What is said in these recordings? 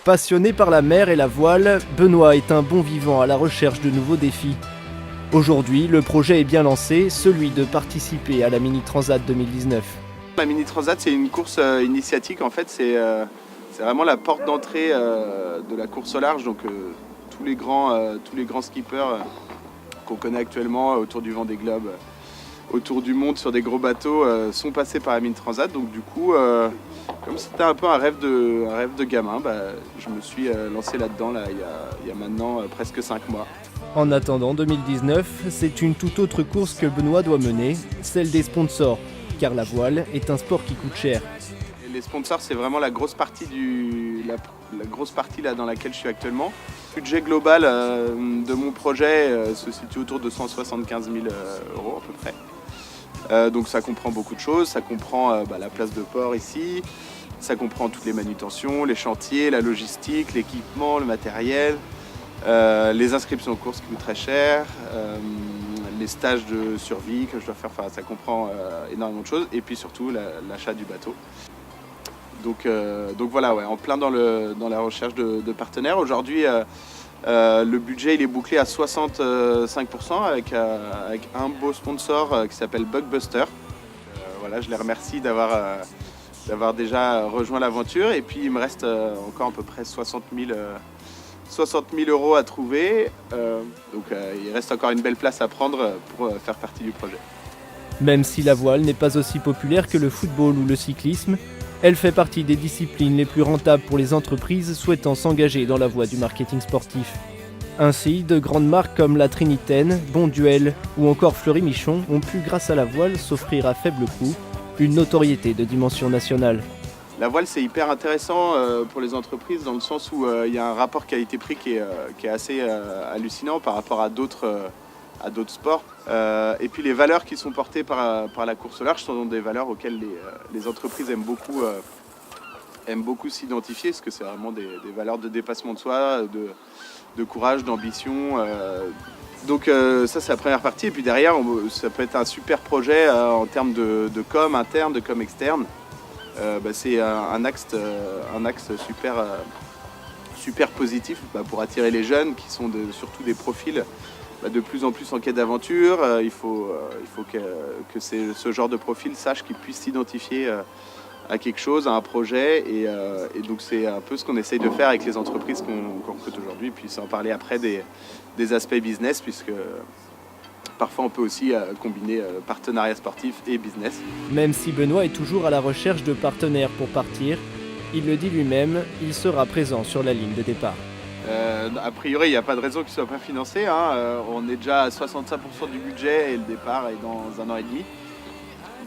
Passionné par la mer et la voile, Benoît est un bon vivant à la recherche de nouveaux défis. Aujourd'hui, le projet est bien lancé, celui de participer à la Mini Transat 2019. La Mini Transat, c'est une course initiatique. En fait, c'est vraiment la porte d'entrée de la course au large. Donc tous les grands skippers qu'on connaît actuellement autour du Vendée Globe, autour du monde sur des gros bateaux sont passés par la Mini Transat. Donc du coup, comme c'était un peu un rêve de gamin, je me suis lancé là-dedans il y a maintenant presque 5 mois. En attendant 2019, c'est une toute autre course que Benoît doit mener, celle des sponsors, car la voile est un sport qui coûte cher. Les sponsors, c'est vraiment la grosse partie, la grosse partie là, dans laquelle je suis actuellement. Le budget global de mon projet se situe autour de 175 000 € à peu près. Donc ça comprend beaucoup de choses, ça comprend la place de port ici, ça comprend toutes les manutentions, les chantiers, la logistique, l'équipement, le matériel, les inscriptions aux courses qui coûtent très cher, les stages de survie que je dois faire, ça comprend énormément de choses, et puis surtout l'achat du bateau. Donc voilà, ouais, en plein dans la recherche de partenaires. Aujourd'hui, le budget il est bouclé à 65% avec un beau sponsor qui s'appelle Bugbuster. Voilà, je les remercie d'avoir déjà rejoint l'aventure. Et puis il me reste encore à peu près 60 000 € à trouver. Donc il reste encore une belle place à prendre pour faire partie du projet. Même si la voile n'est pas aussi populaire que le football ou le cyclisme, elle fait partie des disciplines les plus rentables pour les entreprises souhaitant s'engager dans la voie du marketing sportif. Ainsi, de grandes marques comme la Trinitaine, Bonduelle ou encore Fleury-Michon ont pu, grâce à la voile, s'offrir à faible coût une notoriété de dimension nationale. La voile, c'est hyper intéressant pour les entreprises dans le sens où il y a un rapport qualité-prix qui est assez hallucinant par rapport à d'autres sports. Et puis les valeurs qui sont portées par la course au large sont des valeurs auxquelles les entreprises aiment beaucoup s'identifier, parce que c'est vraiment des valeurs de dépassement de soi, de courage, d'ambition. Donc ça, c'est la première partie. Et puis derrière, ça peut être un super projet en termes de com interne, de com externe. C'est un axe super positif pour attirer les jeunes qui sont surtout des profils de plus en plus en quête d'aventure. Il faut que ce genre de profil sache qu'ils puissent s'identifier à quelque chose, à un projet. Et donc c'est un peu ce qu'on essaye de faire avec les entreprises qu'on recrute aujourd'hui. Puis sans parler après des aspects business, puisque parfois on peut aussi combiner partenariat sportif et business. Même si Benoît est toujours à la recherche de partenaires pour partir, il le dit lui-même, il sera présent sur la ligne de départ. A priori, il n'y a pas de raison qu'il ne soit pas financé. On est déjà à 65% du budget et le départ est dans 1 an et demi.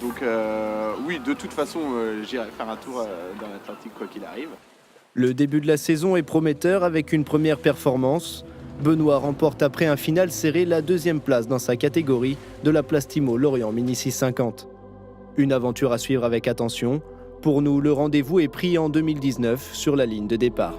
Donc oui, de toute façon, j'irai faire un tour dans l'Atlantique quoi qu'il arrive. Le début de la saison est prometteur avec une première performance. Benoît remporte après un final serré la 2e place dans sa catégorie de la Plastimo Lorient Mini 650. Une aventure à suivre avec attention. Pour nous, le rendez-vous est pris en 2019 sur la ligne de départ.